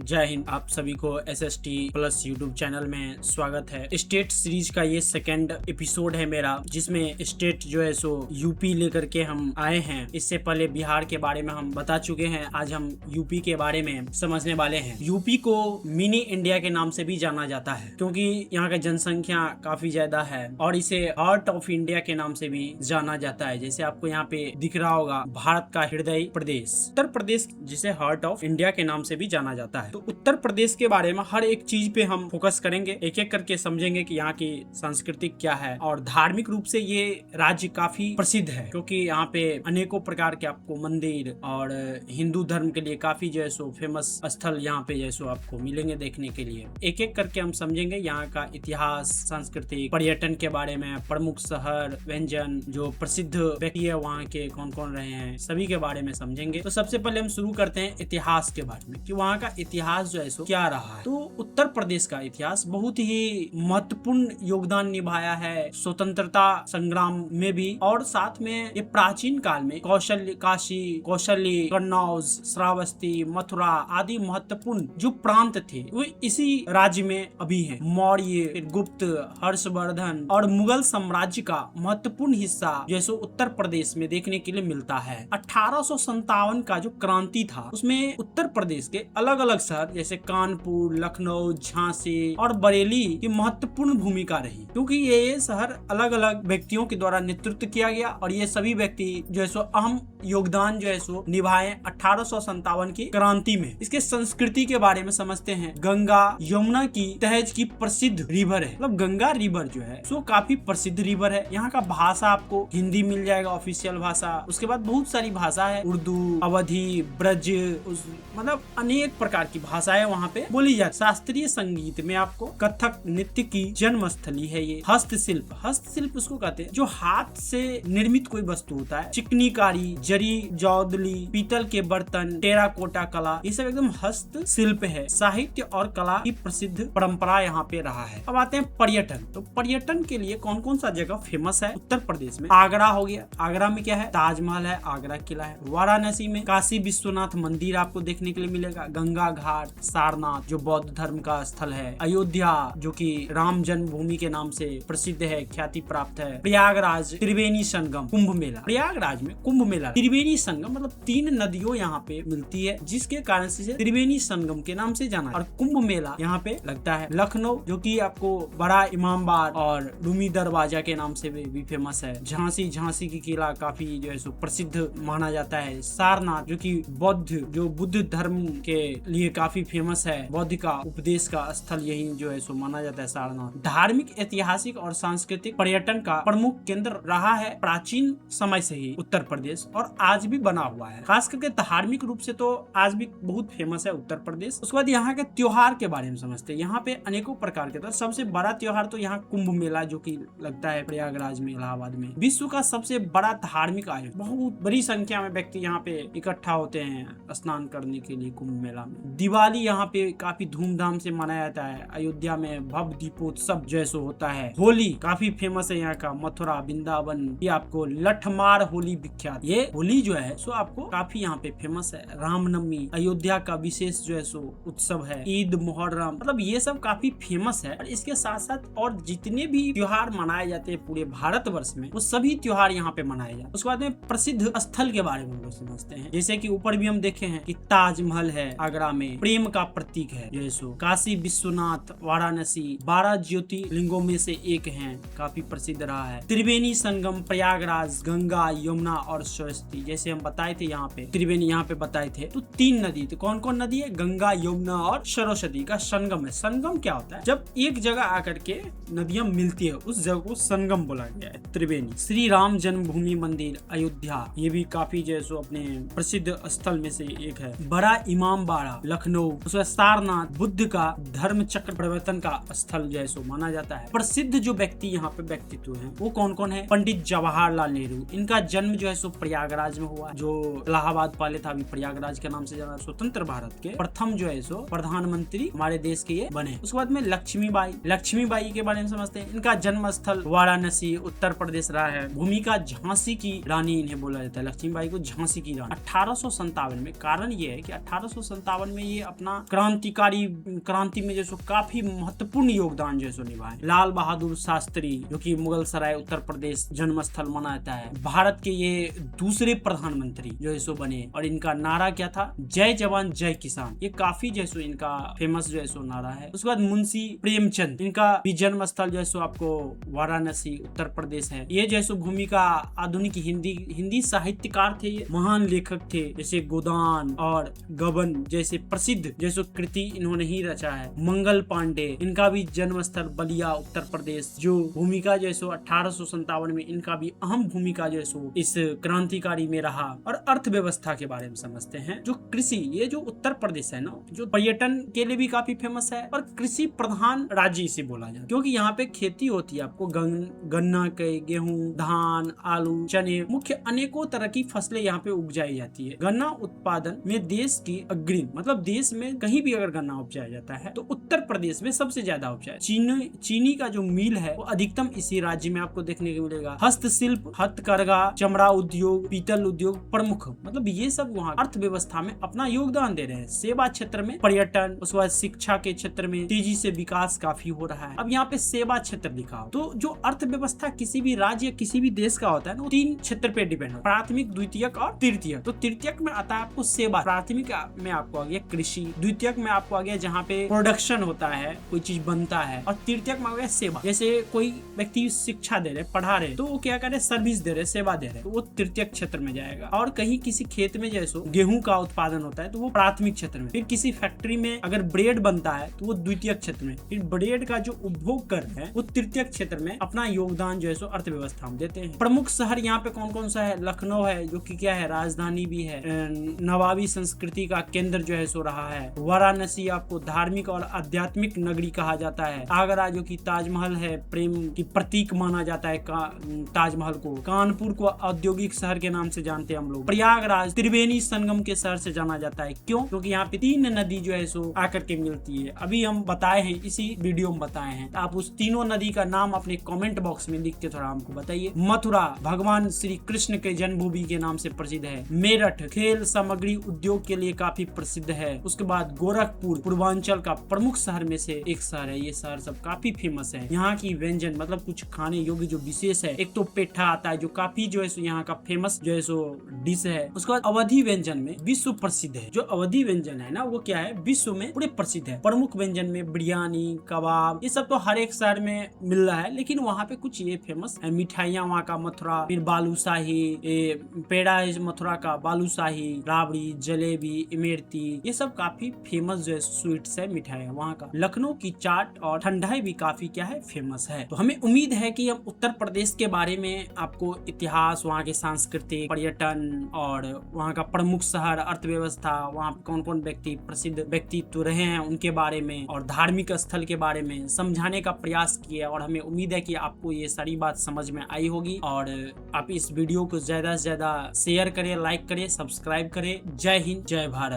जय हिंद। आप सभी को SST प्लस यूट्यूब चैनल में स्वागत है। स्टेट सीरीज का ये सेकंड एपिसोड है मेरा, जिसमें स्टेट जो है सो यूपी लेकर के हम आए हैं। इससे पहले बिहार के बारे में हम बता चुके हैं, आज हम यूपी के बारे में समझने वाले हैं। यूपी को मिनी इंडिया के नाम से भी जाना जाता है, क्योंकि यहाँ का जनसंख्या काफी ज्यादा है और इसे हार्ट ऑफ इंडिया के नाम से भी जाना जाता है। जैसे आपको यहाँ पे दिख रहा होगा, भारत का हृदय प्रदेश उत्तर प्रदेश, जिसे हार्ट ऑफ इंडिया के नाम से भी जाना जाता है। तो उत्तर प्रदेश के बारे में हर एक चीज पे हम फोकस करेंगे, एक एक करके समझेंगे कि यहाँ की सांस्कृतिक क्या है। और धार्मिक रूप से ये राज्य काफी प्रसिद्ध है, क्योंकि यहाँ पे अनेकों प्रकार के आपको मंदिर और हिंदू धर्म के लिए काफी जो है सो फेमस स्थल यहाँ पे जो है सो आपको मिलेंगे देखने के लिए। एक एक करके हम समझेंगे यहाँ का इतिहास, सांस्कृतिक, पर्यटन के बारे में, प्रमुख शहर, व्यंजन, जो प्रसिद्ध व्यक्ति है वहाँ के कौन कौन रहे हैं, सभी के बारे में समझेंगे। तो सबसे पहले हम शुरू करते हैं इतिहास के बारे में, कि वहाँ का इतिहास जो है सो क्या रहा है। तो उत्तर प्रदेश का इतिहास बहुत ही महत्वपूर्ण योगदान निभाया है स्वतंत्रता संग्राम में भी, और साथ में ये प्राचीन काल में कौशल्य, काशी, कौशल्य, कन्नौज, श्रावस्ती, मथुरा आदि महत्वपूर्ण जो प्रांत थे वो इसी राज्य में अभी हैं। मौर्य, गुप्त, हर्षवर्धन और मुगल साम्राज्य का महत्वपूर्ण हिस्सा जैसे उत्तर प्रदेश में देखने के लिए मिलता है। 1857 का जो क्रांति था उसमें उत्तर प्रदेश के अलग अलग शहर जैसे कानपुर, लखनऊ, झांसी और बरेली की महत्वपूर्ण भूमिका रही, क्योंकि ये शहर अलग अलग व्यक्तियों के द्वारा नेतृत्व किया गया और ये सभी व्यक्ति जो है सो अहम योगदान जो है सो निभाए 1857 की क्रांति में। इसके संस्कृति के बारे में समझते हैं। गंगा यमुना की तहज की प्रसिद्ध रिवर है, मतलब गंगा रिवर जो है सो काफी प्रसिद्ध रिवर है। यहाँ का भाषा आपको हिंदी मिल जाएगा, ऑफिशियल भाषा। उसके बाद बहुत सारी भाषा है, उर्दू, अवधी, ब्रज, मतलब अनेक प्रकार की भाषाएं वहाँ पे बोली जाती। शास्त्रीय संगीत में आपको कथक नृत्य की जन्मस्थली है ये। हस्तशिल्प, हस्तशिल्प उसको कहते हैं जो हाथ से निर्मित कोई वस्तु होता है। चिकनीकारी, जरी, जौदली, पीतल के बर्तन, टेराकोटा कला, ये सब एकदम हस्तशिल्प है। साहित्य और कला की प्रसिद्ध परंपरा यहाँ पे रहा है। अब आते हैं पर्यटन। तो पर्यटन के लिए कौन कौन सा जगह फेमस है उत्तर प्रदेश में? आगरा हो गया, आगरा में क्या है? ताजमहल है, आगरा किला है। वाराणसी में काशी विश्वनाथ मंदिर आपको देखने के लिए मिलेगा। गंगा घाट, सारनाथ जो बौद्ध धर्म का स्थल है। अयोध्या जो कि राम जन्मभूमि के नाम से प्रसिद्ध है, ख्याति प्राप्त है। प्रयागराज, त्रिवेणी संगम, कुंभ मेला। प्रयागराज में कुंभ मेला, त्रिवेणी संगम मतलब 3 नदियों यहाँ पे मिलती है, जिसके कारण से त्रिवेणी संगम के नाम से जाना है। और कुंभ मेला यहाँ पे लगता है। लखनऊ जो कि आपको बड़ा इमामबाड़ और रूमी दरवाजा के नाम से भी फेमस है। झांसी, झांसी की किला काफी जो है सो प्रसिद्ध माना जाता है। सारनाथ जो कि बुद्ध धर्म के लिए काफी फेमस है, बौद्ध का उपदेश का स्थल यही जो है सो माना जाता है सारनाथ। धार्मिक, ऐतिहासिक और सांस्कृतिक पर्यटन का प्रमुख केंद्र रहा है प्राचीन समय से ही उत्तर प्रदेश, और आज भी बना हुआ है। खास करके धार्मिक रूप से तो आज भी बहुत फेमस है उत्तर प्रदेश। उसके बाद यहाँ के त्योहार के बारे में समझते हैं। यहाँ पे अनेकों प्रकार के, तो सबसे बड़ा त्योहार तो यहाँ कुंभ मेला जो कि लगता है प्रयागराज में, इलाहाबाद में। विश्व का सबसे बड़ा धार्मिक आयोजन, बहुत बड़ी संख्या में व्यक्ति यहाँ पे इकट्ठा होते हैं स्नान करने के लिए कुंभ मेला में। दिवाली यहाँ पे काफी धूमधाम से मनाया जाता है। अयोध्या में भव्य दीपोत्सव जैसो होता है। होली काफी फेमस है यहाँ का। मथुरा, वृंदावन, ये आपको लठमार होली विख्यात। ये होली जो है सो आपको काफी यहाँ पे फेमस है। रामनवमी अयोध्या का विशेष जो है सो उत्सव है। ईद, मुहर्रम, मतलब ये सब काफी फेमस है। और इसके साथ साथ और जितने भी त्योहार मनाए जाते हैं पूरे भारतवर्ष में, वो सभी त्योहार यहाँ पे मनाए जाते हैं। उसके बाद में प्रसिद्ध स्थल के बारे में हम लोग समझते हैं। जैसे कि ऊपर भी हम देखे हैं कि ताजमहल है आगरा में, प्रेम का प्रतीक है जो है सो। काशी विश्वनाथ, वाराणसी 12 ज्योतिर्लिंगों में से एक है, काफी प्रसिद्ध रहा है। त्रिवेणी संगम, प्रयागराज, गंगा, यमुना और सरस्वती, जैसे हम बताए थे यहाँ पे त्रिवेणी यहाँ पे बताए थे। तो 3 नदी, तो कौन कौन नदी है? गंगा, यमुना और सरस्वती का संगम है। संगम क्या होता है? जब एक जगह आकर के नदियां मिलती है उस जगह को संगम बोला गया है। त्रिवेणी। श्री राम जन्मभूमि मंदिर अयोध्या, ये भी काफी जो है सो अपने प्रसिद्ध स्थल में से एक है। बड़ा इमामबाड़ा लखनऊ, उसका सारनाथ बुद्ध का धर्म चक्र परिवर्तन का स्थल जो है सो माना जाता है। प्रसिद्ध जो व्यक्ति यहाँ पे व्यक्तित्व है वो कौन कौन है? पंडित जवाहरलाल नेहरू, इनका जन्म जो है सो प्रयागराज में हुआ, जो इलाहाबाद पहले था, अभी प्रयागराज के नाम से जाना। स्वतंत्र भारत के प्रथम जो है सो प्रधानमंत्री हमारे देश के ये बने। उसके बाद में लक्ष्मीबाई, लक्ष्मीबाई के बारे में समझते हैं। इनका जन्म स्थल वाराणसी उत्तर प्रदेश रहा है। भूमिका झांसी की रानी इन्हें बोला जाता है। लक्ष्मीबाई को झांसी की रानी। 1857 में, कारण ये है कि 1857 में ये ये अपना क्रांति में जो काफी महत्वपूर्ण योगदान जो निभाए। लाल बहादुर शास्त्री जो कि मुगल सराय उत्तर प्रदेश जन्म स्थल माना जाता है, भारत के ये दूसरे प्रधानमंत्री जो बने और इनका नारा क्या था, जय जवान जय किसान। ये काफी जो इनका फेमस जो नारा है। उसके बाद मुंशी प्रेमचंद, इनका भी जन्म स्थल जो आपको वाराणसी उत्तर प्रदेश है। ये जो भूमिका आधुनिक हिंदी साहित्यकार थे, महान लेखक थे, जैसे गोदान और गबन जैसे प्रसिद्ध जैसे कृति इन्होंने ही रचा है। मंगल पांडे, इनका भी जन्म स्थल बलिया उत्तर प्रदेश। जो भूमिका 1857 में इनका भी अहम भूमिका इस क्रांतिकारी में रहा। और अर्थव्यवस्था के बारे में समझते हैं। जो कृषि, ये जो उत्तर प्रदेश है ना, जो पर्यटन के लिए भी काफी फेमस है और कृषि प्रधान राज्य इसे बोला जाता है, क्योंकि यहाँ पे खेती होती है। आपको गन्ना के, गेहूं, धान, आलू, चने, मुख्य अनेकों तरह की फसलें यहाँ पे उपजाई जाती है। गन्ना उत्पादन में देश की अग्रिम, मतलब देश में कहीं भी अगर गन्ना उपजाया जाता है तो उत्तर प्रदेश में सबसे ज्यादा उपजाया। चीनी का जो मिल है वो अधिकतम इसी राज्य में आपको देखने को मिलेगा। हस्तशिल्प, हथकरघा, चमड़ा उद्योग, पीतल उद्योग प्रमुख, मतलब ये सब वहाँ अर्थव्यवस्था में अपना योगदान दे रहे हैं। सेवा क्षेत्र में पर्यटन, उसके बाद शिक्षा के क्षेत्र में तेजी से विकास काफी हो रहा है। अब यहाँ पे सेवा क्षेत्र लिखा हो तो जो अर्थव्यवस्था किसी भी राज्य, किसी भी देश का होता है ना, वो 3 क्षेत्र पे डिपेंड है, प्राथमिक, द्वितीयक और तृतीयक। तो तृतीयक में आता है आपको सेवा, प्राथमिक में आपको आ गया कृषि, द्वितीयक में आपको आ गया जहाँ पे प्रोडक्शन होता है, कोई चीज बनता है, और तृतीयक में आ गया सेवा। जैसे कोई व्यक्ति शिक्षा दे रहे, पढ़ा रहे, तो वो क्या करे, सर्विस दे रहे, सेवा दे रहे, तो वो तृतीयक क्षेत्र में जाएगा। और कहीं किसी खेत में जैसे गेहूं का उत्पादन होता है तो वो प्राथमिक क्षेत्र में। फिर किसी फैक्ट्री में अगर ब्रेड बनता है तो वो द्वितीयक क्षेत्र में। फिर ब्रेड का जो उपभोग कर रहे हैं वो तृतीयक क्षेत्र में अपना योगदान अर्थव्यवस्था में देते हैं। प्रमुख शहर यहाँ पे कौन कौन सा है? लखनऊ है जो कि क्या है, राजधानी भी है, नवाबी संस्कृति का केंद्र सो रहा है। वाराणसी आपको धार्मिक और आध्यात्मिक नगरी कहा जाता है। आगरा जो कि ताजमहल है, प्रेम की प्रतीक माना जाता है ताजमहल को। कानपुर को औद्योगिक शहर के नाम से जानते हैं हम लोग। प्रयागराज त्रिवेणी संगम के शहर से जाना जाता है। क्यों? क्योंकि यहाँ पे 3 नदी सो आकर के मिलती है। अभी हम बताए हैं, इसी वीडियो में बताए हैं। आप उस तीनों नदी का नाम अपने कमेंट बॉक्स में लिख के थोड़ा हमको बताइए। मथुरा भगवान श्री कृष्ण के जन्मभूमि के नाम से प्रसिद्ध है। मेरठ खेल सामग्री उद्योग के लिए काफी प्रसिद्ध है। उसके बाद गोरखपुर पूर्वांचल का प्रमुख शहर में से एक शहर है। ये शहर सब काफी फेमस है। यहाँ की व्यंजन, मतलब कुछ खाने योग्य जो विशेष है, एक तो पेठा आता है जो काफी यहाँ का फेमस डिश है। उसके बाद अवधी व्यंजन में विश्व प्रसिद्ध है। जो अवधी व्यंजन है ना, वो क्या है, विश्व में पूरे प्रसिद्ध है। प्रमुख व्यंजन में बिरयानी, कबाब, ये सब तो हर एक शहर में मिल रहा है, लेकिन वहाँ पे कुछ ये फेमस है। मिठाइयाँ वहाँ का मथुरा, फिर बालूशाही, पेड़ा है मथुरा का, बालूशाही, राबड़ी, जलेबी, इमरती, ये सब काफी फेमस स्वीट्स है, मिठाइयाँ वहाँ का। लखनऊ की चाट और ठंडाई भी काफी क्या है, फेमस है। तो हमें उम्मीद है कि हम उत्तर प्रदेश के बारे में आपको इतिहास, वहाँ के सांस्कृतिक, पर्यटन और वहाँ का प्रमुख शहर, अर्थव्यवस्था, वहाँ कौन कौन व्यक्ति प्रसिद्ध व्यक्तित्व रहे हैं उनके बारे में और धार्मिक स्थल के बारे में समझाने का प्रयास किया। और हमें उम्मीद है कि आपको ये सारी बात समझ में आई होगी। और आप इस वीडियो को ज्यादा से ज्यादा शेयर करें, लाइक करें, सब्सक्राइब करें। जय हिंद, जय भारत।